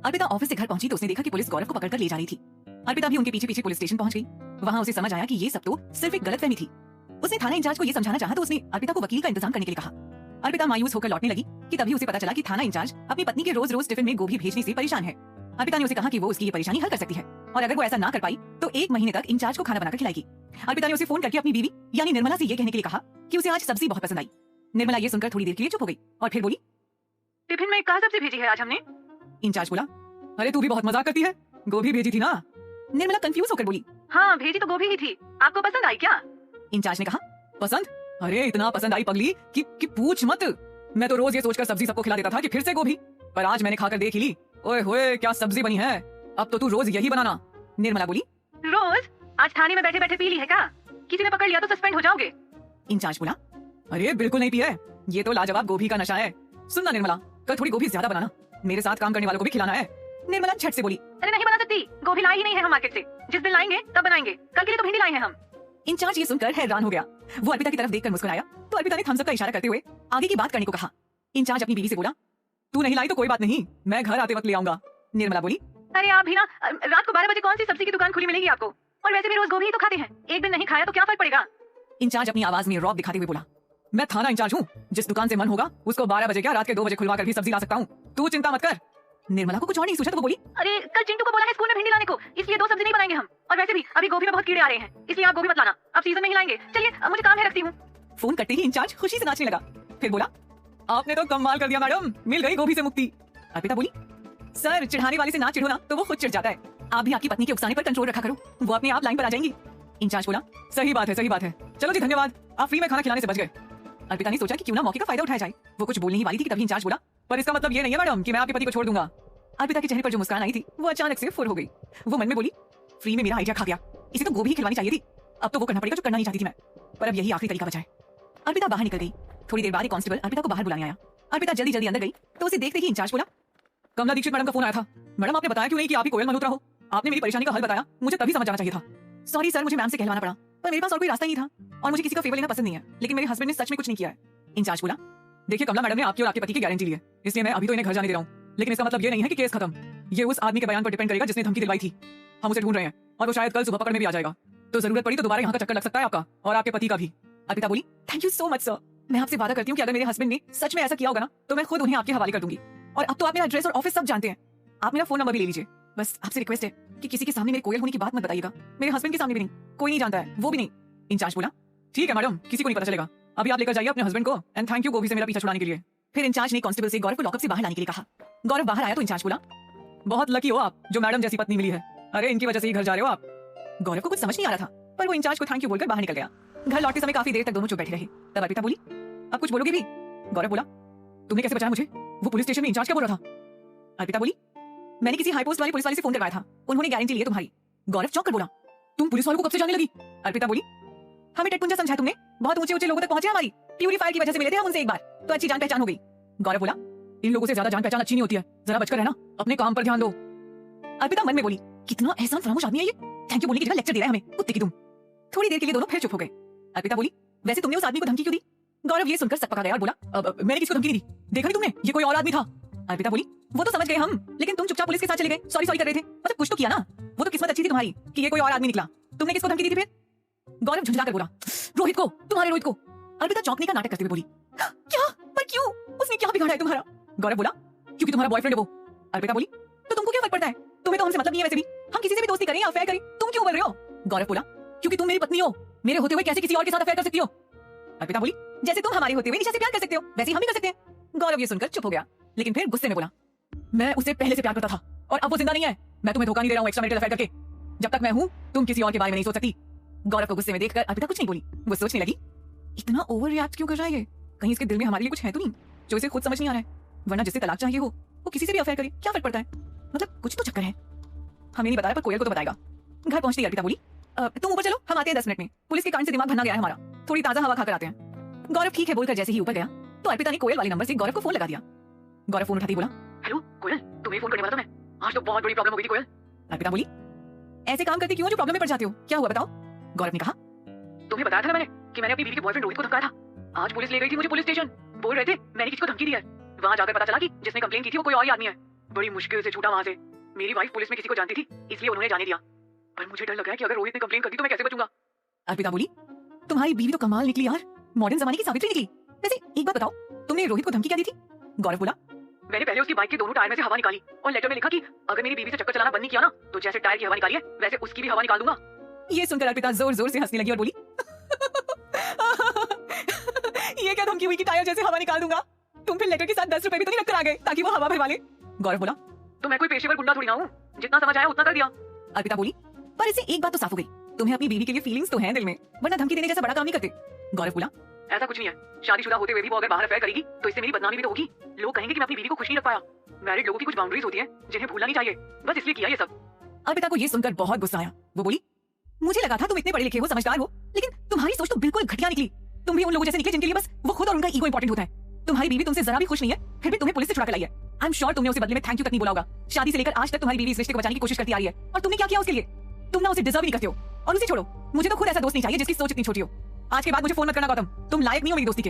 Arpita office से घर पहुंची तो उसने देखा कि पुलिस गौरव को पकड़कर ले जा रही थी। अर्पिता भी उनके पीछे पीछे पुलिस स्टेशन पहुंच गई। वहां उसे समझ आया कि ये सब तो सिर्फ एक गलतफहमी थी। उसने थाना इंचार्ज को ये समझाना चाहा तो उसने अर्पिता को वकील का इंतजाम करने के लिए कहा। अर्पिता मायूस होकर लौटने लगी कि तभी उसे पता चला कि थाना इंचार्ज अपनी पत्नी के रोज रोज टिफिन में गोभी भेजने से परेशान है। अर्पिता ने उसे कहा कि वो उसकी ये परेशानी हल कर सकती है और अगर वो ऐसा ना कर पाई तो 1 महीने तक इंचार्ज को खाना बनाकर खिलाएगी। अर्पिता ने उसे फोन करके अपनी बीवी यानी निर्मला से ये कहने के लिए कहा कि उसे आज सब्जी बहुत पसंद आई। निर्मला ये सुनकर थोड़ी देर के लिए चुप हो गई और फिर बोली, टिफिन में क्या सब्जी भेजी है आज हमने? इंचार्ज बोला, अरे तू भी बहुत मजाक करती है, गोभी भेजी थी ना। निर्मला कंफ्यूज होकर बोली, हाँ भेजी तो गोभी ही थी, आपको पसंद आई क्या? इंचार्ज ने कहा, पसंद? अरे इतना पसंद आई पगली कि पूछ मत। मैं तो रोज ये सोचकर सब्जी सबको खिला देता था कि फिर से गोभी, पर आज मैंने खाकर देख ही ली। ओए होए क्या सब्जी बनी है, अब तो तू रोज यही बनाना। निर्मला बोली, रोज? आज थाने में बैठे बैठे पी ली है क्या? किसी ने पकड़ लिया तो सस्पेंड हो जाओगे। इंचार्ज बोला, अरे बिल्कुल नहीं पिया है, ये तो लाजवाब गोभी का नशा है। सुनना निर्मला, कल थोड़ी गोभी ज्यादा बनाना, मेरे साथ काम करने वालों को भी खिलाना है। निर्मला झट से बोली, अरे नहीं बना सकती, गोभी लाई ही नहीं है हम मार्केट से, जिस दिन लाएंगे तब बनाएंगे, कल के लिए तो भिंडी लाए हैं हम। इंचार्ज ये सुनकर हैरान हो गया। वो अर्पिता की तरफ देखकर मुस्कुराया तो अर्पिता ने थम्स अप का इशारा करते हुए आगे की बात करने को कहा। इंचार्ज अपनी बीवी से बोला, तू नहीं लाई तो कोई बात नहीं, मैं घर आते वक्त ले आऊंगा। निर्मला बोली, अरे आप भी ना, रात को 12 बजे कौन सी सब्जी की दुकान खुली मिलेगी आपको? और वैसे भी रोज गोभी ही तो खाते हैं, एक दिन नहीं खाया तो क्या फर्क पड़ेगा? इंचार्ज अपनी आवाज में रौब दिखाते हुए बोला, मैं थाना इंचार्ज हूँ, जिस दुकान से मन होगा उसको 12 बजे क्या रात के 2 बजे खुलवा कर भी सब्जी ला सकता हूँ, तू चिंता मत कर। निर्मला को कुछ और नहीं सूझा तो वो बोली, अरे कल चिंटू को बोला है स्कूल में भिंडी लाने को, इसलिए 2 सब्जी नहीं बनाएंगे हम, और वैसे भी अभी गोभी में बहुत कीड़े आ रहे हैं, इसलिए आप गोभी मत लाना, अब सीजन में ही लाएंगे। चलिए मुझे काम है, रखती हूँ। फोन करते ही इंचार्ज खुशी से नाचने लगा। फिर बोला, आपने तो कमाल कर दिया मैडम, मिल गई गोभी से मुक्ति। अर्पिता बोली, सर चिढ़ाने वाले से ना चिढ़ो ना तो वो खुद चिढ़ जाता है, आप भी आपकी पत्नी के उकसाने पर कंट्रोल रखा करो, वो अपने आप लाइन पर आ जाएंगी। इंचार्ज बोला, सही बात है, चलो जी धन्यवाद, आप फ्री में खाना खिलाने से बच गए। अर्पिता ने सोचा कि क्यों ना मौके का फायदा उठाया जाए। वो कुछ बोलने ही वाली थी कि तभी इंचार्ज बोला, पर इसका मतलब ये नहीं है मैडम कि मैं आपके पति को छोड़ दूंगा। अर्पिता के चेहरे पर जो मुस्कान आई थी वो अचानक से फुर हो गई। वो मन में बोली, फ्री में मेरा आइडिया खा गया, इसे तो गोभी ही खिलवानी चाहिए थी, अब तो वो करना पड़ेगा जो करना नहीं चाहती थी मैं, पर अब यही आखिरी तरीका बचा है। अर्पिता बाहर निकल गई। थोड़ी देर बाद एक कांस्टेबल अर्पिता को बाहर बुलाने आया। अर्पिता जल्दी जल्दी अंदर गई तो उसे देखते ही इंचार्ज बोला, कमला दीक्षित मैडम का फोन आया था, मैडम आपने बताया क्यों नहीं कि आप ही कोयल मल्होत्रा हो, आपने मेरी परेशानी का हल बताया, मुझे तभी समझ जाना चाहिए था। सॉरी सर, मुझे मैम से कहलवाना पड़ा, पर मेरे पास और कोई रास्ता नहीं था, और मुझे किसी का फेवर लेना पसंद नहीं है, लेकिन मेरे हस्बैंड ने सच में कुछ नहीं किया है। इंचार्ज बोला, देखिए कमला मैडम ने आपकी और आपके पति की गारंटी ली है, इसलिए मैं अभी तो इन्हें घर जाने दे रहा हूँ, लेकिन इसका मतलब ये नहीं है कि केस खत्म, ये उस आदमी के बयान पर डिपेंड करेगा जिसने धमकी दिलवाई थी। हम उसे ढूंढ रहे हैं और वो शायद कल सुबह पकड़ में भी आ जाएगा, तो जरूरत पड़ी तो दोबारा यहाँ का चक्कर लग सकता है आपका और आपके पति का भी। अर्पिता बोली, thank you so much sir, मैं आपसे वादा करती हूँ कि अगर मेरे हस्बैंड ने सच में ऐसा किया होगा ना तो मैं खुद उन्हें आपके हवाले कर दूंगी, और अब तो आप मेरा एड्रेस और ऑफिस सब जानते हैं, आप मेरा फोन नंबर भी ले लीजिए। बस आपसे रिक्वेस्ट है कि किसी के सामने मेरे कोयल होने की बात मत बताइएगा, मेरे हस्बैंड के सामने भी नहीं, कोई नहीं जानता है, वो भी नहीं। इंचार्ज बोला, ठीक है मैडम, किसी को नहीं पता चलेगा, अभी आप लेकर जाइए अपने हस्बैंड को, एंड थैंक यू गोभी से मेरा पीछा छुड़ाने के लिए। फिर इंचार्ज ने कांस्टेबल से गौरव को लॉकअप से बाहर लाने के लिए कहा। गौरव बाहर आया तो इंचार्ज बोला, बहुत लकी हो आप जो मैडम जैसी पत्नी मिली है, अरे इनकी वजह से ही घर जा रहे हो आप। गौरव को कुछ समझ नहीं आ रहा था, पर वो इंचार्ज को थैंक यू बोलकर बाहर निकल गया। घर लौटते समय काफी देर तक दोनों चुप बैठे रहे। तब अर्पिता बोली, अब कुछ बोलोगे भी? गौरव बोला, तुमने कैसे बचाया मुझे, वो पुलिस स्टेशन में इंचार्ज क्या बोल रहा था? अर्पिता बोली, मैंने किसी हाई पोस्ट वाले पुलिस वाले से फोन करवाया था, उन्होंने गारंटी ली है तुम्हारी। गौरव चौंक कर बोला, तुम पुलिस वालों को कब से जानने लगी? अर्पिता बोली, हमें टेटपुंजा समझा तुमने, बहुत ऊंचे ऊंचे लोगों तक पहुंचे हमारी, प्यूरीफायर की वजह से मिले थे हम उनसे एक बार, तो अच्छी जान पहचान हो गई। गौरव बोला, इन लोगों से ज्यादा जान पहचान अच्छी नहीं होती है, जरा बचकर रहना, अपने काम पर ध्यान दो। अर्पिता मन में बोली, कितना एहसान फरामोश आदमी है ये, थैंक यू बोलने की जगह लेक्चर दे रहा है हमें, कुत्ते की तुम। थोड़ी देर के लिए दोनों फिर चुप हो गए। अर्पिता बोली, वैसे तुमने उस आदमी को धमकी क्यों दी? गौरव ये सुनकर सकपका गया और बोला, मैंने किसको धमकी नहीं दी, देखा नहीं तुमने, ये कोई और आदमी था। अर्पिता बोली, वो तो समझ गए हम, लेकिन तुम चुपचाप पुलिस के साथ चले गए, सॉरी कर रहे थे, मतलब कुछ तो किया ना, वो तो किस्मत अच्छी थी तुम्हारी कि ये कोई और आदमी निकला, तुमने किसको धमकी दी थी फिर? गौरव झुंझलाकर बोला, रोहित को, तुम्हारे रोहित को। अर्पिता चौंकने का नाटक करते हुए बोली, क्या, पर क्यों, उसने क्या बिगाड़ा है तुम्हारा? गौरव बोला, क्योंकि तुम्हारा बॉयफ्रेंड है वो। अर्पिता बोली, तो तुमको क्या फर्क पड़ता है, तुम्हें तो हमसे मतलब नहीं है, वैसे भी हम किसी से भी दोस्ती करें या अफेयर करें, तुम क्यों बोल रहे हो? गौरव बोला, क्योंकि तुम मेरी पत्नी हो, मेरे होते हुए कैसे किसी और के साथ अफेयर कर सकती हो? अर्पिता बोली, जैसे तुम हमारे होते हुए निशा से प्यार कर सकते हो वैसे हम भी कर सकते हैं। गौरव ये सुनकर चुप हो गया, लेकिन फिर गुस्से में बोला, मैं उसे पहले से प्यार करता था और अब वो जिंदा नहीं है, मैं तुम्हें धोखा नहीं दे रहा हूँ एक्स्ट्रा मैरिटल अफेयर करके, जब तक मैं हूँ तुम किसी और के बारे में नहीं सोच सकती। गौरव को गुस्से में देखकर अर्पिता कुछ नहीं बोली, वो सोचने लगी, इतना ओवर रिएक्ट क्यों कर रहा है ये, कहीं इसके दिल में हमारे लिए कुछ है तो नहीं जो इसे खुद समझ नहीं आ रहा है, वरना जिससे तलाक चाहिए हो वो किसी से भी अफेयर करे, क्या फर्क पड़ता है, मतलब कुछ तो चक्कर है, हमें नहीं बताया पर कोयल को तो बताएगा। घर पहुंचती अर्पिता बोली, तुम ऊपर चलो, हम आते हैं 10 मिनट में, पुलिस के कारण से दिमाग भरना गया है हमारा, थोड़ी ताजा हवा खाकर आते हैं। गौरव ठीक है बोलकर जैसे ही ऊपर गया तो अर्पिता ने कोयल वाले नंबर से गौरव को फोन लगा दिया। गौरव फोन उठाते ही बोला, हेलो कोयल, तुम्हें फोन करने वाला था मैं, आज तो बहुत बड़ी प्रॉब्लम हो गई थी कोयल। अर्पिता बोली, ऐसे काम करते क्यों जो प्रॉब्लम में पड़ जाते हो, क्या हुआ बताओ? गौरव ने कहा, तुम्हें बताया था ना मैंने कि मैंने अपनी बीवी के बॉयफ्रेंड रोहित को धमकाया था, आज पुलिस ले गई थी मुझे पुलिस स्टेशन, बोल रहे थे मैंने किसको धमकी दी है, वहां जाकर पता चला कि जिसने कंप्लेन की थी वो कोई और ही आदमी है, बड़ी मुश्किल से छूटा वहाँ से। मेरी वाइफ पुलिस में किसी को जानती थी, इसलिए उन्होंने जाने दिया। पर मुझे डर लग रहा है कि अगर रोहित ने कंप्लेन कर दी तो मैं कैसे बचूंगा। अर्पिता बोली, तुम्हारी बीवी तो कमाल निकली यार, मॉडर्न जमाने की सावित्री निकली। वैसे एक बात बताओ, तुमने रोहित को धमकी क्या दी थी? गौरव बोला, मैंने पहले उसकी बाइक के दोनों टायर में से हवा निकाली और लेटर में लिखा कि अगर मेरी बीवी से चक्कर चलाना बंद नहीं किया ना तो जैसे टायर की हवा निकाली है वैसे उसकी भी हवा निकाल दूंगा। ये सुनकर अर्पिता जोर जोर से हंसने लगी और बोली, ये क्या धमकी हुई कि टायर जैसे हवा निकाल दूंगा? तुम फिर लेटर के साथ 10 रुपए भी तो नहीं रख कर आ गए ताकि वो हवा भरवा ले? गौरव बोला, तो मैं कोई पेशेवर गुंडा थोड़ी ना हूँ, जितना समझ आया उतना कर दिया। अर्पिता बोली, पर इससे एक बात तो साफ हो गई, तुम्हें अपनी बीवी के लिए फीलिंग्स तो हैं दिल में, वरना धमकी देने जैसा बड़ा काम नहीं करते। गौरव बोला, ऐसा कुछ नहीं है, शादीशुदा होते हुए भी वो अगर बाहर अफेयर करेगी तो इससे मेरी बदनामी भी तो होगी। लोग कहेंगे कि मैं अपनी बीवी को खुश नहीं रख पाया। मैरिड लोगों की कुछ बाउंड्रीज होती हैं जिन्हें भूलना नहीं चाहिए, बस इसलिए किया ये सब। अर्पिता को ये सुनकर बहुत गुस्सा आया। वो बोली, मुझे लगा था तुम इतने पढ़े लिखे हो, समझदार हो, लेकिन तुम्हारी सोच तो बिल्कुल घटिया निकली। तुम भी उन लोगों जैसे निकले जिनके लिए बस वो खुद और उनका ईगो इंपॉर्टेंट होता है। तुम्हारी बीवी तुमसे जरा भी खुश नहीं है, फिर भी तुम्हें पुलिस से छुड़ा कर लाई है। आई एम श्योर तुमने उसे बदले में थैंक यू तक नहीं बोला होगा। शादी से लेकर आज तक तुम्हारी बीवी इस रिश्ते को बचाने की कोशिश करती आ रही है, और तुमने क्या किया उसके लिए? तुम ना उसे डिजर्व नहीं करते हो। और उसे छोड़ो, मुझे तो खुद ऐसा दोस्त नहीं चाहिए जिसकी सोच इतनी छोटी हो। आज के बाद मुझे फोन मत करना गौतम, तुम लायक नहीं हो मेरी दोस्ती के।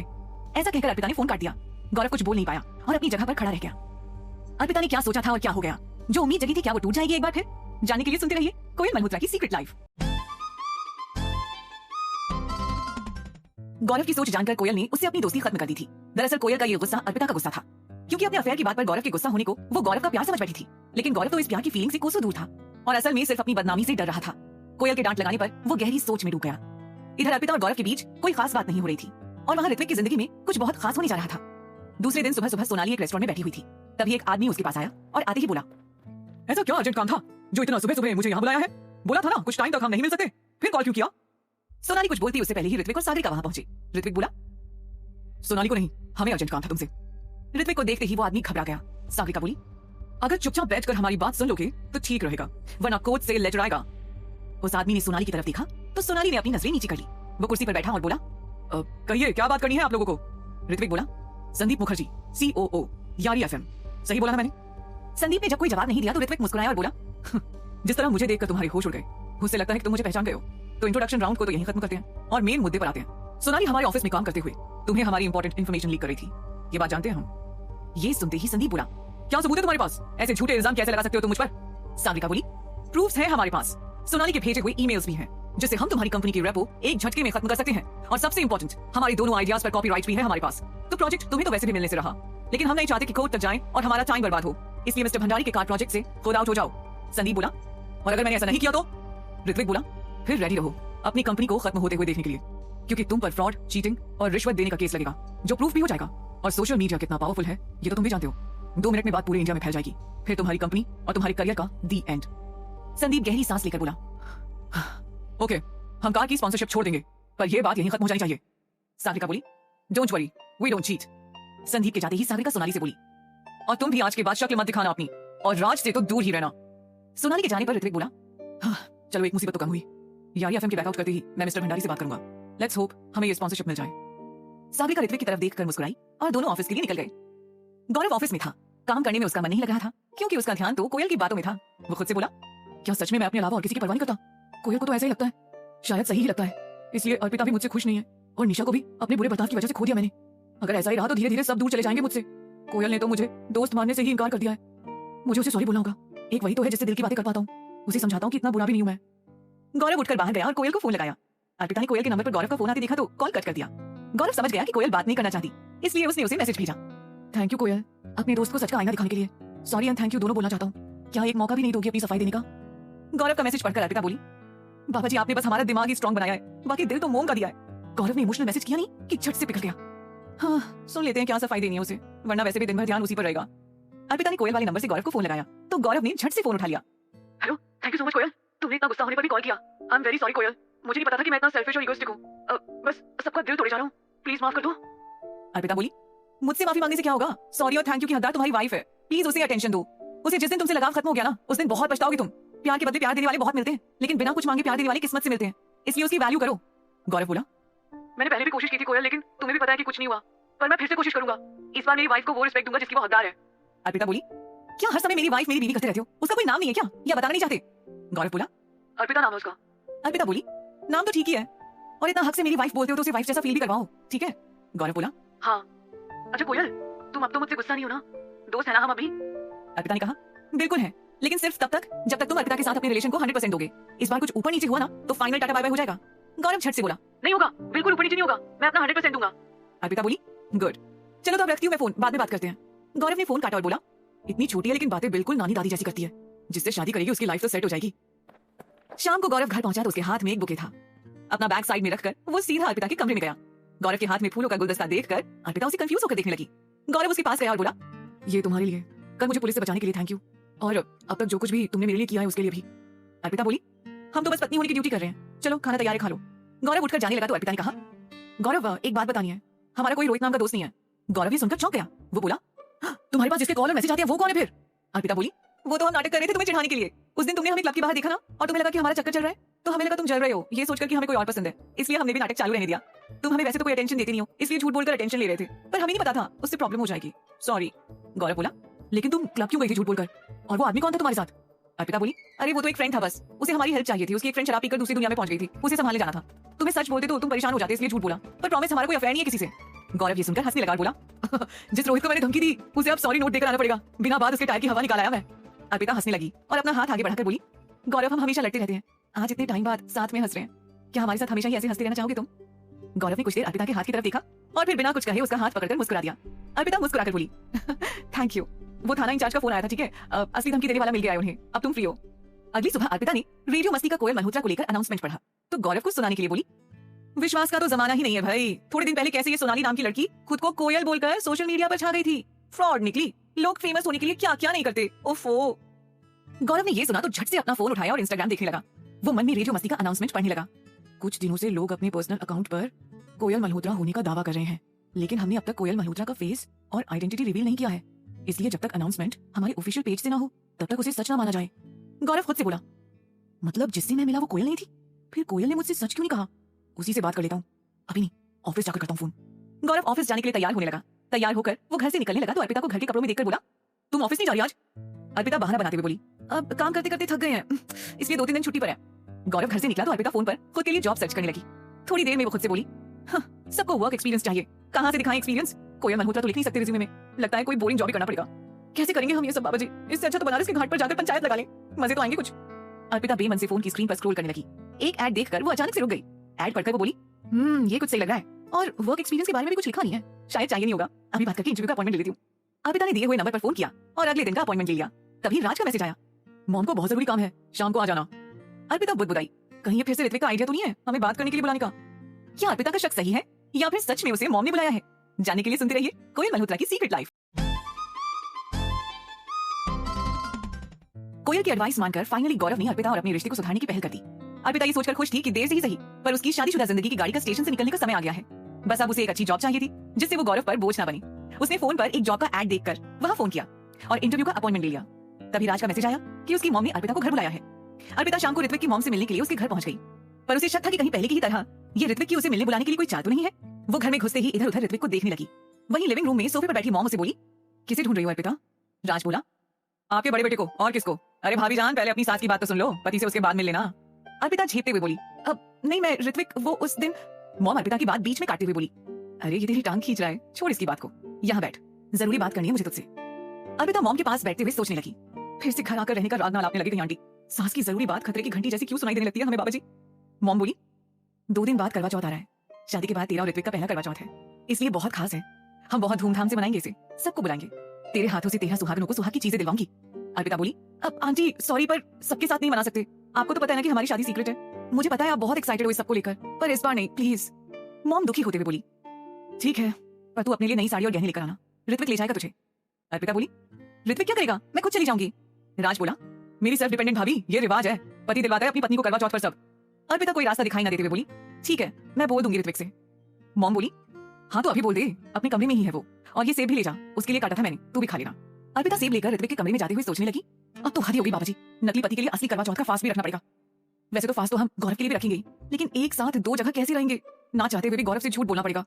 ऐसा कहकर अर्पिता ने फोन काट दिया। गौरव कुछ बोल नहीं पाया और अपनी जगह पर खड़ा रह गया। अर्पिता ने क्या सोचा था और क्या हो गया? जो उम्मीद जगी थी क्या वो टूट जाएगी एक बार फिर? जानने के लिए सुनते रहिए कोयल मल्होत्रा की सीक्रेट लाइफ। गौरव की सोच जानकर कोयल ने उससे अपनी दोस्ती खत्म कर दी थी। दरअसल कोयल का ये गुस्सा अर्पिता का गुस्सा था, क्योंकि अपने अफेयर की बात पर गौरव के गुस्सा होने को वो गौरव का प्यार समझ बैठी थी। लेकिन गौरव तो इस प्यार की फीलिंग से कोसों दूर था और असल में सिर्फ अपनी बदनामी से डर रहा था। कोयल के डांट लगाने पर वो गहरी सोच में डूब गया। इधर अर्पिता और गौरव के बीच कोई खास बात नहीं हो रही थी और वहाँ ऋत्विक की जिंदगी में कुछ बहुत खास होने जा रहा था। दूसरे दिन सुबह सुबह सोनाली एक रेस्टोरेंट में बैठी हुई थी। तभी एक आदमी उसके पास आया और आते ही बोला, ऐसा क्या अर्जेंट काम था जो इतना सुबह सुबह मुझे यहाँ बुलाया है? बोला था ना कुछ टाइम तक हम नहीं मिल सकते, फिर कॉल क्यों किया? सोनाली कुछ बोलती उससे पहले ही ऋत्विक और सागरिका वहां पहुंचे। ऋत्विक बोला, सोनाली को नहीं, हमें अर्जेंट काम था तुमसे। ऋत्विक को देखते ही वो आदमी घबरा गया। सागरिका बोली, अगर चुपचाप बैठकर हमारी बात सुन लोगे तो ठीक रहेगा, वरना कोर्ट से लेटर आएगा। उस आदमी ने सोनाली की तरफ देखा तो सोनाली ने अपनी नजरें नीचे कर ली। वो कुर्सी पर बैठा और बोला, कहिए क्या बात करनी है आप लोगों को? ऋत्विक बोला, संदीप मुखर्जी, COO, यारी FM। सही बोला ना मैंने? संदीप ने जब कोई जवाब नहीं दिया तो ऋत्विक मुस्कुराया और बोला, जिस तरह मुझे देखकर तुम्हारे होश उड़ गए उससे लगता है कि तुम मुझे पहचान गए हो। तो इंट्रोडक्शन राउंड को तो यहीं खत्म करते हैं और मेन मुद्दे पर आते हैं। सोनाली हमारे ऑफिस में काम करते हुए तुम्हें हमारी इंपॉर्टेंट इन्फॉर्मेशन लीक कर रही थी, ये बात जानते हैं हम। ये सुनते ही संदीप बोला, क्या सबूत है तुम्हारे पास? ऐसे झूठे इल्जाम कैसे लगा सकते हो तुम मुझ पर? सागरिका बोली, प्रूफ्स हैं हमारे पास, सोनाली के भेजे हुए ईमेल्स भी हैं जिससे हम तुम्हारी कंपनी की रेपो एक झटके में खत्म कर सकते हैं। और सबसे इंपॉर्टेंट, हमारे दोनों आइडियाज पर कॉपीराइट भी है हमारे पास। तो प्रोजेक्ट तुम्हें तो वैसे भी मिलने से रहा, लेकिन हम नहीं चाहते कि कोर्ट तक जाएं और हमारा टाइम बर्बाद हो, इसलिए मिस्टर भंडारी के कार प्रोजेक्ट से खुद आउट हो जाओ। संदीप बोला, और अगर मैंने ऐसा नहीं किया तो? ऋत्विक बोला, फिर रेडी रहो अपनी कंपनी को खत्म होते हुए देखने के लिए, क्योंकि तुम पर फ्रॉड, चीटिंग और रिश्वत देने का केस लगेगा जो प्रूफ भी हो जाएगा। और सोशल मीडिया कितना पावरफुल है ये तो तुम भी जानते हो। 2 मिनट में बात पूरे इंडिया में फैल जाएगी, फिर तुम्हारी कंपनी और तुम्हारे करियर का दी एंड। संदीप गहरी सांस लेकर बोला, ओके, हम कार की स्पॉन्सरशिप छोड़ देंगे, पर यह बात यहीं खत्म हो जानी चाहिए। सागरिका बोली, don't worry, we don't cheat. Sandeep के जाते ही सागरिका सोनाली से बोली, और तुम भी आज के बाद शक्ल मत दिखाना अपनी, और राज से तो दूर ही रहना। सोनाली के जाने पर ऋत्विक बोला, हाँ, चलो एक मुसीबत तो कम हुई। यारी एफएम के बैकआउट करते ही मैं मिस्टर भंडारी से बात करूंगा। लेट्स होप हमें ये स्पॉन्सरशिप मिल जाए। सागरिका ऋत्विक की तरफ देखकर मुस्कुराई और दोनों ऑफिस के लिए निकल गए। गौरव ऑफिस में था, काम करने में उसका मन नहीं लग रहा था, क्योंकि उसका ध्यान तो कोयल की बातों में था। वो खुद से बोला, क्या सच में मैं अपने अलावा और किसी की परवाह नहीं करता? कोयल को तो ऐसा ही लगता है, शायद सही ही लगता है, इसलिए अर्पिता भी मुझसे खुश नहीं है, और निशा को भी अपने बुरे बर्ताव की वजह से खो दिया मैंने। अगर ऐसा ही रहा तो धीरे धीरे सब दूर चले जाएंगे मुझसे। कोयल ने तो मुझे दोस्त मानने से ही इनकार कर दिया है। मुझे उसे सॉरी बोलना होगा, एक वही तो है जिससे दिल की बातें कर पाता हूँ। उसे समझाता हूँ कि इतना बुरा भी नहीं हूं मैं। गौरव उठकर बाहर गया और कोयल को फोन लगाया। अर्पिता ने कोयल के नंबर पर गौरव का फोन आते देखा तो कॉल कट कर दिया। गौरव समझ गया कि कोयल बात नहीं करना चाहती, इसलिए उसने उसे मैसेज भेजा, थैंक यू कोयल, अपने दोस्त को सच का आईना दिखाने के लिए। सॉरी एंड थैंक यू दोनों बोलना चाहता हूँ, क्या एक मौका भी नहीं दोगी अपनी सफाई देने का? गौरव का मैसेज पढ़कर अर्पिता बोली, बाबा जी आपने बस हमारा दिमाग ही स्ट्रॉन्ग बनाया है, बाकी दिल तो मोम का दिया है। गौरव ने इमोशनल मैसेज किया नहीं कि झट से पिघल गया। हाँ, सुन लेते हैं क्या सफाई देनी है उसे, वरना वैसे भी दिन भर ध्यान उसी पर रहेगा। अर्पिता ने कोयल वाले नंबर से गौरव को फोन लगाया तो गौरव ने झट से फोन उठा लिया। Hello, thank you so much Koyal, तुमने इतना गुस्सा होने पर भी कॉल किया। I am very sorry Koyal, मुझे नहीं पता था कि मैं इतना सेल्फिश और इगोइस्टिक हूँ। बस सबका दिल तोड़े जा रहा हूँ, प्लीज माफ कर दो। अर्पिता बोली, मुझसे माफी मांगने से क्या होगा? सॉरी और थैंक यू की हकदार तुम्हारी वाइफ है, प्लीज उसे अटेंशन दो। उसे जिस दिन तुमसे लगाव खत्म हो गया ना, उस दिन बहुत पछताओगे तुम। प्यार के बदले प्यार देने वाले बहुत मिलते हैं, लेकिन बिना कुछ मांगे प्यार देने वाले किस्मत से मिलते हैं, इसलिए उसकी वैल्यू करो। गौरव बोला, मैंने पहले भी कोशिश की थी कोयल, लेकिन तुम्हें भी पता है कि कुछ नहीं हुआ, पर मैं फिर से कोशिश करूंगा। इस बार मेरी वाइफ को वो रिस्पेक्ट दूंगा जिसकी वो हकदार है। अर्पिता बोली, क्या हर समय मेरी वाइफ मेरी बीवी करते रहते हो? उसका कोई नाम नहीं है क्या, या बताना नहीं चाहते? गौरव बोला, अर्पिता नाम है उसका। अर्पिता बोली, नाम तो ठीक ही है, और इतना हक से मेरी वाइफ बोलते हो तो उसे वाइफ जैसा फील भी करवाओ, ठीक है? गौरव बोला, हाँ। अच्छा कोयल, तुम अब तो मुझसे गुस्सा नहीं हो ना? दोस्त है ना हम अभी? अर्पिता ने कहा, बिल्कुल है, लेकिन सिर्फ तब तक जब तक तुम अर्पिता के साथ अपने रिलेशन को 100% दोगे। इस बार कुछ ऊपर नीचे हुआ ना तो फाइनल टाटा बाय बाय हो जाएगा। गौरव झट से बोला, नहीं होगा, बिल्कुल ऊपर नीचे नहीं होगा, मैं अपना 100% दूंगा। अर्पिता बोली, गुड, चलो तो अब रखती हूँ मैं फोन, बाद में बात करते हैं। गौरव ने फोन काटा और बोला, इतनी छोटी है लेकिन बातें बिल्कुल नानी दादी जैसी करती है, जिससे शादी करेगी उसकी लाइफ तो सेट हो जाएगी। शाम को गौरव घर पहुंचा तो उसके हाथ में एक बुके था। अपना बैग साइड में रखकर वो सीधा अर्पिता के कमरे में गया। गौरव के हाथ में फूलों का गुलदस्ता देखकर अर्पिता उसे कंफ्यूज होकर देखने लगी। गौरव उसके पास गया और बोला, ये तुम्हारे लिए, कल मुझे पुलिस से बचाने के लिए थैंक यू, और अब तक जो कुछ भी तुमने मेरे लिए किया है उसके लिए भी। अर्पिता बोली, हम तो बस पत्नी होने की ड्यूटी कर रहे हैं, चलो खाना तैयार है, खा लो। गौरव उठकर जाने लगा तो अर्पिता ने कहा, गौरव एक बात बतानी है, हमारा कोई रोहित नाम का दोस्त नहीं है। गौरव ये सुनकर चौंक गया। वो बोला, तुम्हारे पास जिसके कॉल और मैसेज आते हैं वो कौन है फिर? अर्पिता बोली, वो तो हम नाटक कर रहे थे तुम्हें चिढ़ाने के लिए। उस दिन तुमने हमें क्लब के बाहर देखा ना, और तुम्हें लगा कि हमारा चक्कर चल रहा है, तो हमें लगा तुम जल रहे हो ये सोचकर कि हमें कोई और पसंद है, इसलिए हमने भी नाटक चालू रहने दिया। तुम हमें वैसे तो कोई अटेंशन देती नहीं हो, इसलिए झूठ बोलकर अटेंशन ले रहे थे, पर हमें नहीं पता था उससे प्रॉब्लम हो जाएगी, सॉरी। गौरव बोला, लेकिन तुम क्लब क्यों गई थी झूठ बोलकर, और वो आदमी कौन था तुम्हारे साथ? अर्पिता बोली, अरे वो तो एक फ्रेंड था बस, उसे हमारी हेल्प चाहिए थी, उसकी एक फ्रेंड शराब पीकर दूसरी दुनिया में पहुंच गई थी, उसे संभालने जाना था। तुम्हें सच बोलते तो तुम परेशान हो जाते, इसलिए झूठ बोला, पर प्रॉमिस हमारा कोई अफेयर नहीं है किसी से। गौरव ये सुनकर हंसने लगा और बोला, जिस रोहित को मैंने धमकी दी उसे अब सॉरी नोट देकर आना पड़ेगा, बिना बात उसके टायर की हवा निकाल आया मैं। अर्पिता हंसने लगी और अपना हाथ आगे बढ़ाकर बोली, गौरव हम हमेशा लड़ते रहते हैं, आज इतने टाइम बाद साथ में हंस रहे हैं, क्या हमारे साथ हमेशा ही ऐसे हंसते रहना चाहोगे तुम? गौरव ने कुछ देर अर्पिता के हाथ की तरफ देखा और फिर बिना कुछ कहे उसका हाथ पकड़कर मुस्कुरा दिया। अर्पिता मुस्कुराकर बोली, थैंक यू, वो थाना इंचार्ज का फोन आया था, ठीक है, असली धमकी देने वाला मिल गया है उन्हें, अब तुम फ्री हो। अगली सुबह अर्पिता ने रेडियो मस्ती का कोयल मल्होत्रा को लेकर अनाउंसमेंट पढ़ा तो गौरव को सुनाने के लिए बोली, विश्वास का तो जमाना ही नहीं है भाई, थोड़े दिन पहले कैसे ये सोनाली नाम की लड़की खुद को कोयल बोलकर सोशल मीडिया पर छा गई थी, फ्रॉड निकली, लोग फेमस होने के लिए क्या क्या नहीं करते, ओफो। गौरव ने ये सुना तो झट से अपना फोन उठाया और इंस्टाग्राम देखने लगा। वो मन में रेडियो मस्ती का अनाउंसमेंट पढ़ने लगा। कुछ दिनों से लोग अपने पर्सनल अकाउंट पर कोयल मल्होत्रा होने का दावा कर रहे हैं, लेकिन हमने अब तक कोयल मल्होत्रा का फेस और आइडेंटिटी रिवील नहीं किया है, इसलिए जब तक अनाउंसमेंट हमारे ऑफिशियल पेज से ना हो तब तक उसे सच ना माना जाए। गौरव खुद से बोला, मतलब जिससे मैं मिला वो कोयल नहीं थी, फिर कोयल ने मुझसे सच क्यों नहीं कहा? उसी से बात कर लेता हूँ, अभी नहीं, ऑफिस जाकर करता हूँ फोन। गौरव ऑफिस जाने के लिए तैयार होने लगा। तैयार होकर वो घर से निकलने लगा तो अर्पिता को घर के कपड़ों में देखकर बोला, तुम ऑफिस नहीं जा रही आज? अर्पिता बहाना बनाते हुए बोली, अब काम करते करते थक गए हैं, इसलिए 2-3 दिन छुट्टी पर है। गौरव घर से निकला तो अर्पिता फोन पर खुद के लिए जॉब सर्च करने लगी। थोड़ी देर में वो खुद से बोली, सबको वर्क एक्सपीरियंस चाहिए, कहाँ से दिखाएं एक्सपीरियंस? कोयल मल्होत्रा तो लिख नहीं सकते रिज्यूमे में, लगता है कोई बोरिंग जॉब ही करना पड़ेगा। कैसे करेंगे हम ये सब बाबा जी? इससे अच्छा तो बनारस के घाट पर जाकर पंचायत लगा लें, मजे तो आएंगे कुछ। अर्पिता बेमन से फोन की स्क्रीन पर स्क्रॉल करने लगी। एक ऐड देखकर वो अचानक से रुक गई। ऐड पढ़कर वो बोली, ये कुछ सही लग रहा है, और वर्क एक्सपीरियंस के बारे में भी कुछ लिखा नहीं है, शायद चाहिए नहीं होगा, अभी बात करके इंटरव्यू का अपॉइंटमेंट ले लेती हूँ। अर्पिता ने दिए हुए नंबर पर फोन किया और अगले दिन का अपॉइंटमेंट ले लिया। तभी राज का मैसेज आया, मॉम को बहुत जरूरी काम है, शाम को आ जाना। अर्पिता बुदबुदाई, कहीं ये फिर से ऋत्विक का आइडिया तो नहीं है हमें बात करने के लिए बुलाने का? क्या अर्पिता का शक सही है या फिर सच में उसे मॉम ने बुलाया है? जानने के लिए सुनते रहिए कोयल मल्होत्रा की सीक्रेट लाइफ। कोयल की एडवाइस मानकर फाइनली गौरव ने अर्पिता और अपने रिश्ते को सुधारने की पहल कर दी। अर्पिता ये सोचकर खुश थी कि देर से ही सही पर उसकी शादीशुदा जिंदगी की गाड़ी का स्टेशन से निकलने का समय आ गया है। बस अब उसे एक अच्छी जॉब चाहिए थी जिससे वो गौरव पर बोझ ना बने। उसने फोन पर एक जॉब का एड देखकर वहां फोन किया और इंटरव्यू का अपॉइंटमेंट ले लिया। तभी राज का मैसेज आया कि उसकी मॉम ने अर्पिता को घर बुलाया है। अर्पिता शाम को ऋत्विक की मॉम से मिलने के लिए उसके घर पहुंच गई, पर उसे शक था कि कहीं पहले की ही तरह ये ऋत्विक की उसे मिलने बुलाने के लिए कोई चाल तो नहीं है। वो घर में घुसते ही इधर उधर ऋत्विक को देखने लगी। वहीं लिविंग रूम में सोफे पर बैठी मॉम उसे बोली, किसे ढूंढ रही हो अर्पिता? राज बोला, आपके बड़े बेटे को, और किसको? अरे भाभी जान, पहले अपनी सास की बात तो सुन लो, पति से उसके बाद मिल लेना। अर्पिता झेपते हुए बोली, अब नहीं, मैं ऋत्विक वो उस दिन। मॉम अर्पिता की बात बीच में काटते हुए बोली, अरे ये तेरी टांग खींच रहा है, छोड़ इसकी बात को, यहाँ बैठ, जरूरी बात करनी है मुझे तुझसे। अर्पिता मॉम के पास बैठते हुए सोचने लगी, फिर से घर आकर रहने का राग ना लापने लगी कहीं आंटी। सास की जरूरी बात खतरे की घंटी जैसी क्यों सुनाई देने लगती है हमें बाबा जी? मॉम बोली, 2 दिन बाद करवा चौथ आ रहा है, शादी के बाद तेरा और ऋत्विक का पहला करवा चौथ है, इसलिए बहुत खास है, हम बहुत धूमधाम से मनाएंगे इसे, सबको बुलाएंगे, तेरे हाथों से 13 सुहागनों को सुहाग की चीजें दिलवाऊंगी। अर्पिता बोली, अब आंटी सॉरी पर सबके साथ नहीं मना सकते, आपको तो पता है ना कि हमारी शादी सीक्रेट है, मुझे पता है आप बहुत एक्साइटेड हो इस सबको लेकर, पर इस बार नहीं प्लीज। मॉम दुखी होते हुए बोली, ठीक है, पर तू अपने लिए नई साड़ी और गहने लेकर आना, ऋत्विक ले जाएगा तुझे। अर्पिता बोली, ऋत्विक क्या करेगा, मैं खुद चली जाऊंगी। राज बोला, मेरी सेल्फ डिपेंडेंट भाभी, ये रिवाज है, पति दिलवाता है अपनी पत्नी को करवा चौथ पर सब। अर्पिता कोई रास्ता दिखाई ना देते हुए बोली, ठीक है, मैं बोल दूंगी ऋत्विक से। मॉम बोली, हाँ तो अभी बोल दे, अपने कमरे में ही है वो, और ये सेब भी ले जा, उसके लिए काटा था मैंने, तू भी खा लेना। अर्पिता सेब लेकर ऋत्विक के कमरे में जाते हुए सोचने लगी, अब तो हद ही होगी बाबा जी, नकली पति के लिए असली करवा चौथ का फास्ट भी रखना पड़ेगा। वैसे तो फास्ट तो हम गौरव के लिए भी रखेंगे, लेकिन एक साथ 2 जगह कैसे रहेंगे, ना चाहते हुए भी गौरव से झूठ बोलना पड़ेगा।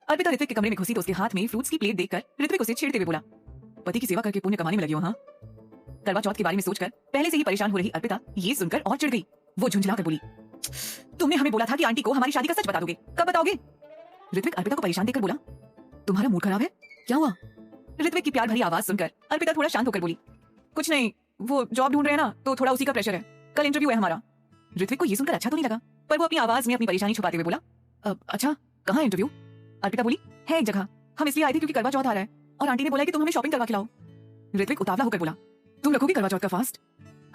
अर्पिता ऋत्विक के कमरे में घुसी तो उसके हाथ में फ्रूट्स की प्लेट देखकर ऋत्विक उसे छेड़ते हुए बोला, पति की सेवा करके पुण्य कमाने में लगी हो हाँ? करवा चौथ के बारे में सोचकर पहले से ही परेशान हो रही अर्पिता ये सुनकर और चिढ़ गई। वो झुंझलाकर बोली, तुमने हमें बोला था कि आंटी को हमारी शादी का सच बता दोगे, कब बताओगे? ऋत्विक अर्पिता को परेशान देखकर बोला, तुम्हारा मूड खराब है, क्या हुआ? ऋत्विक की प्यार भरी आवाज सुनकर अर्पिता थोड़ा शांत होकर बोली, कुछ नहीं, वो जॉब ढूंढ रहे हैं ना, तो थोड़ा उसी का प्रेशर है। कल इंटरव्यू है हमारा। ऋत्विक को ये सुनकर अच्छा तो नहीं लगा, पर वो अपनी आवाज में अपनी परेशानी छुपाते हुए बोला, अच्छा कहाँ है इंटरव्यू? अर्पिता बोली, है एक जगह, हम इसलिए आए थे क्योंकि करवा चौथ आ रहा है और आंटी ने बोला कि तुम हमें शॉपिंग करवा खिलाओ। ऋत्विक उतावला होकर बोला, तुम रखोगी करवा चौथ का फास्ट?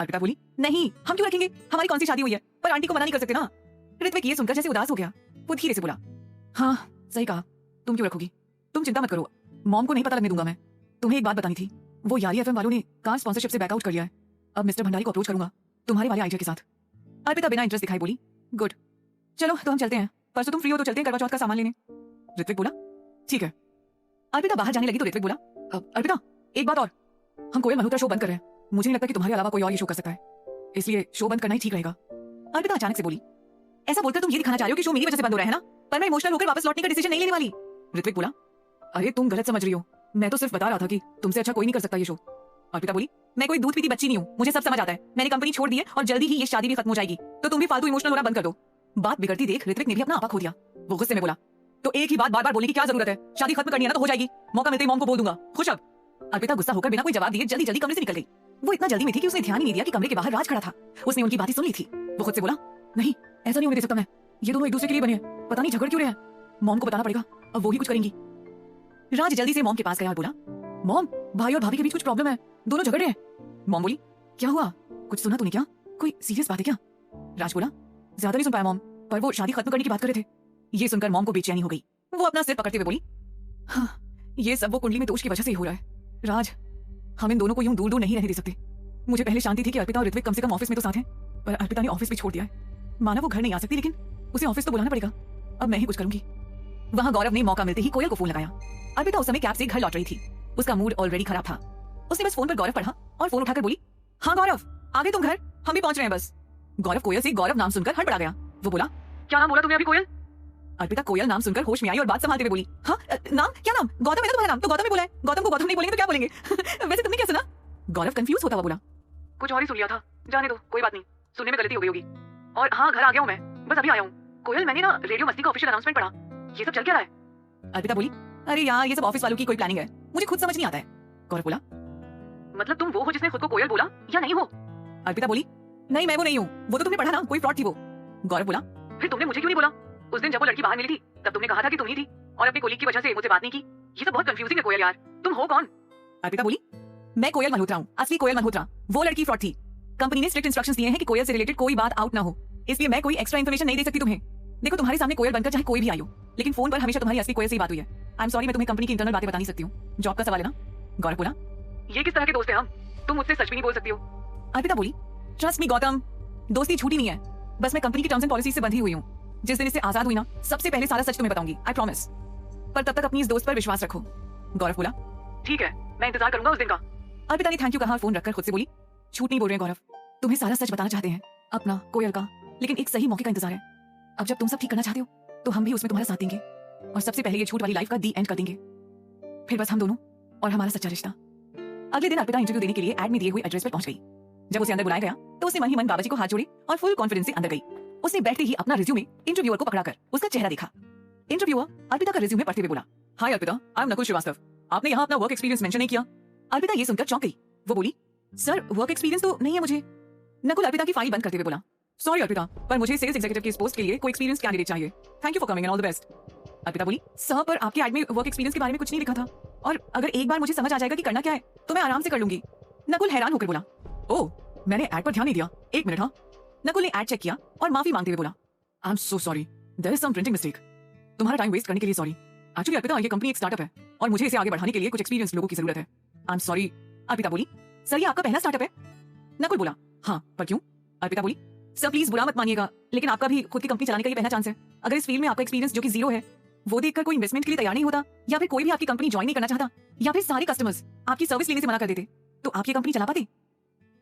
अर्पिता बोली, नहीं हम क्यों रखेंगे, हमारी कौन सी शादी हुई है, पर आंटी को मना नहीं कर सकते ना। ऋत्विक ये सुनकर जैसे उदास हो गया। वो धीरे से बोला, हाँ सही कहा, तुम क्यों रखोगी, तुम चिंता मत करो, मॉम को नहीं पता लगने दूंगा मैं। तुम्हें एक बात बतानी थी, वो यारी एफएम वालों ने कार स्पॉन्सरशिप से बैकआउट कर लिया है। अब मिस्टर भंडारी को अप्रोच करूंगा तुम्हारे वाले आइडिया के साथ। अर्पिता बिना इंटरेस्ट दिखाई बोली, गुड, चलो तो हम चलते हैं, परसों तुम फ्री हो तो चलते हैं करवा चौथ का सामान लेने। ऋत्विक बोला, ठीक है। अर्पिता बाहर जाने लगी तो ऋत्विक बोला, अर्पिता एक बात और, हम कोयल मल्होत्रा शो बंद कर रहे हैं, मुझे नहीं लगता कि तुम्हारे अलावा कोई और ये शो कर सकता है, इसलिए शो बंद करना ही ठीक रहेगा। अर्पिता अचानक से बोली, ऐसा बोलकर तुम ये दिखाना चाह रहे हो कि शो मेरी वजह से बंद हो रहा है ना, पर मैं इमोशनल होकर वापस लौटने का डिसीजन नहीं लेने वाली। ऋत्विक बोला, अरे तुम गलत समझ रही हो, मैं तो सिर्फ बता रहा था कि तुमसे अच्छा कोई नहीं कर सकता ये शो। अर्पिता बोली, मैं कोई दूध पीती बच्ची नहीं हूँ, मुझे सब समझ आता है, मैंने कंपनी छोड़ दी है और जल्दी ही ये शादी भी खत्म हो जाएगी, तो तुम भी फालतू इमोशनल होना बंद कर दो। बात बिगड़ती देख ऋत्विक ने भी अपना आपा खो दिया। वो गुस्से में बोला, तो एक ही बात बार बार बोलने की क्या जरूरत है, शादी खत्म करनी है ना तो हो जाएगी, मौका मिलते ही मॉम को बोल दूंगा, खुश अब। अर्पिता गुस्सा होकर बिना कोई जवाब दिए जल्दी जल्दी कमरे से निकल गई। वो इतना जल्दी में थी कि उसने ध्यान ही नहीं दिया कि कमरे के बाहर राज खड़ा था। उसने उनकी बातें सुन ली थी। वो खुद से बोला, नहीं ऐसा नहीं होने दे सकता मैं, ये दोनों एक दूसरे के लिए बने हैं, पता नहीं झगड़ क्यों रहे हैं, मॉम को बताना पड़ेगा, अब वो ही कुछ करेंगी। राज जल्दी से मॉम के पास गया और बोला, मॉम भाई और भाभी के बीच कुछ प्रॉब्लम है, दोनों झगड़ रहे हैं। मॉम बोली, क्या हुआ, कुछ सुना तूने क्या, कोई सीरियस बात है क्या? राज बोला, ज्यादा नहीं सुन पाया मॉम, पर वो शादी खत्म करने की बात कर रहे थे। ये सुनकर मॉम को बेचैनी हो गई। वो अपना सिर पकड़ते हुए बोली, हाँ ये सब वो कुंडली में दोष की वजह से ही हो रहा है। राज हम इन दोनों को यूं दूर दूर नहीं रहने दे सकते। मुझे पहले शांति थी कि अर्पिता और ऋत्विक कम से कम ऑफिस में तो साथ हैं, पर अर्पिता ने ऑफिस भी छोड़ दिया है। माना वो घर नहीं आ सकती, लेकिन उसे ऑफिस तो बुलाना पड़ेगा। अब मैं ही कुछ करूंगी। वहां गौरव ने मौका मिलते ही कोयल को फोन लगाया। अर्पिता उस समय कैब से घर लौट रही थी। उसका मूड ऑलरेडी खराब था। उसने बस फोन पर गौरव पढ़ा और फोन उठाकर बोली, हाँ गौरव आ गए तुम घर, हम भी पहुंच रहे हैं बस। गौरव कोयल से गौरव नाम सुनकर हड़बड़ा गया। वो बोला, क्या नाम बोला तुमने अभी कोयल? अर्पिता कोयल नाम सुनकर होश में आई और बात संभालते हुए बोली, हाँ नाम क्या नाम, गौतम है ना तुम्हारा नाम, तो गौतम ही बोला है, गौतम को गौतम नहीं बोलेंगे तो क्या बोलेंगे? वैसे तुमने क्या सुना? गौरव कंफ्यूज होता हुआ बोला, कुछ और ही सुन लिया था, जाने दो कोई बात नहीं, सुनने में गलती हो गई होगी। और हाँ घर आ गया हूँ मैं, बस अभी आया हूँ। कोयल मैंने ना रेडियो मस्ती का ऑफिशियल अनाउंसमेंट पढ़ा, ये सब चल क्या रहा है? अर्पिता बोली, अरे यार ये सब ऑफिस वालों की कोई प्लानिंग है, मुझे खुद समझ नहीं आता है। गौरव बोला, मतलब तुम वो हो जिसने खुद को कोयल बोला या नहीं हो? अर्पिता बोली, नहीं मैं वो नहीं हूँ, वो तो तुमने पढ़ा ना, कोई फ्रॉड थी वो। गौरव बोला, फिर तुमने मुझे क्यों नहीं बोला? उस दिन जब वो लड़की बाहर मिली थी तब तुमने कहा था कि तुम ही थी, और अपनी कोलीग की वजह से मुझसे बात नहीं की। ये सब बहुत कंफ्यूजिंग है कोयल यार, तुम हो कौन? अर्पिता बोली, मैं कोयल मल्होत्रा हूँ, असली कोयल मल्होत्रा, वो लड़की फ्रॉड थी। कंपनी ने स्ट्रिक्ट इंस्ट्रक्शंस दिए हैं कि कोयल से रिलेटेड कोई बात आउट ना हो, इसलिए मैं कोई एक्स्ट्रा इन्फॉर्मेशन नहीं दे सकती तुम्हें। देखो तुम्हारे सामने कोयल बनकर चाहे कोई भी आई हो, लेकिन फोन पर हमेशा तुम्हारी असली कोयल से ही बात हुई है। आई एम सॉरी, मैं तुम्हें कंपनी की इंटरनल बातें बता नहीं सकती हूँ, जॉब का सवाल है ना। गौरव बोला, ये किस तरह के दोस्त हैं हम, तुम मुझसे सच भी नहीं बोल सकती हो। अर्पिता बोली, ट्रस्ट मी गौतम, दोस्ती झूठी नहीं है, बस मैं कंपनी की टर्म्स एंड पॉलिसी से बंधी हुई हूँ। जिस दिन इससे आजाद हुई ना, सबसे पहले सारा सच तुम्हें बताऊंगी, आई प्रॉमिस। पर तब तक अपनी इस दोस्त पर विश्वास रखो। गौरव बोला, ठीक है, मैं इंतजार करूंगा उस दिन का। अर्पिता ने थैंक यू कहा और फोन रखकर खुद से बोली, झूठ नहीं बोल रहे हैं गौरव, तुम्हें सारा सच बताना चाहते हैं, अपना कोयल का, लेकिन एक सही मौके का इंतजार है। अब जब तुम सब ठीक करना चाहते हो तो हम भी उसमें तुम्हारा साथ देंगे, और सबसे पहले ये झूठ वाली लाइफ का दी एंड कर देंगे, फिर बस हम दोनों और हमारा सच्चा रिश्ता। अगले दिन अर्पिता इंटरव्यू देने के लिए एड में दिए हुए एड्रेस पर पहुंच गई। जब उसे अंदर बुलाया गया तो उसने मन ही मन बाबा जी को हाथ जोड़े और फुल कॉन्फिडेंस से अंदर गई। उसने बैठते ही अपना रिज्यूमे इंटरव्यूअर को पकड़ाकर उसका चेहरा देखा। इंटरव्यूअर अर्पिता का रिज्यूमे पढ़ते हुए बोला, हाय अर्पिता, आई एम नकुल श्रीवास्तव, आपने यहाँ अपना वर्क एक्सपीरियंस मेंशन नहीं किया। अर्पिता ये सुनकर चौंक गई। वो बोली, सर वर्क एक्सपीरियंस तो नहीं है मुझे। नकुल अर्पिता की फाइल बंद करते हुए बोला, सॉरी अर्पिता, पर मुझे सेल्स एग्जीक्यूटिव की इस पोस्ट के लिए कोई एक्सपीरियंस कैंडिडेट चाहिए। Thank you for coming and all the best. Arpita बोली, सर पर आपके एड में वर्क एक्सपीरियंस के बारे में कुछ नहीं लिखा था, और अगर एक बार मुझे समझ आ जाएगा कि करना क्या है तो मैं आराम से कर लूंगी। नकुल हैरान होकर बोला, ओह मैंने एड पर ध्यान नहीं दिया, एक मिनट। हाँ। नकुल ने एड चेक किया और माफी मांगते हुए बोला, I am so sorry, there is some printing mistake. तुम्हारा टाइम वेस्ट करने के लिए सॉरी। एक्चुअली अर्पिता ये कंपनी एक स्टार्टअप है और मुझे इसे आगे बढ़ाने के लिए कुछ एक्सपीरियंस लोगों की जरूरत है। I am sorry. अर्पिता बोली, सर ये आपका पहला स्टार्टअप है? नकुल बोला, हाँ पर क्यों? अर्पिता बोली, सर प्लीज बुरा मत मानिएगा, लेकिन आपका भी खुद की कंपनी चलाने का ये पहला चांस है। अगर इस फील्ड में आपका एक्सपीरियंस जो कि जीरो है वो देखकर कोई इन्वेस्टमेंट के लिए तैयार नहीं होता, या फिर कोई भी आपकी कंपनी ज्वाइन नहीं करना चाहता, या फिर सारे कस्टमर्स आपकी सर्विस लेने से मना कर देते, तो आप ये कंपनी चला पाते?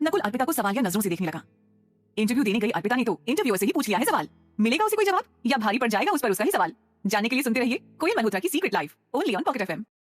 नकुल अर्पिता को सवालिया नजरों से देखने लगा। इंटरव्यू देने गई अर्पिता ने तो इंटरव्यूअर से ही पूछ लिया है सवाल, मिलेगा उसे कोई जवाब या भारी पड़ जाएगा उस पर उसका ही सवाल? जानने के लिए सुनते रहिए कोयल मल्होत्रा की secret life, only on pocket FM.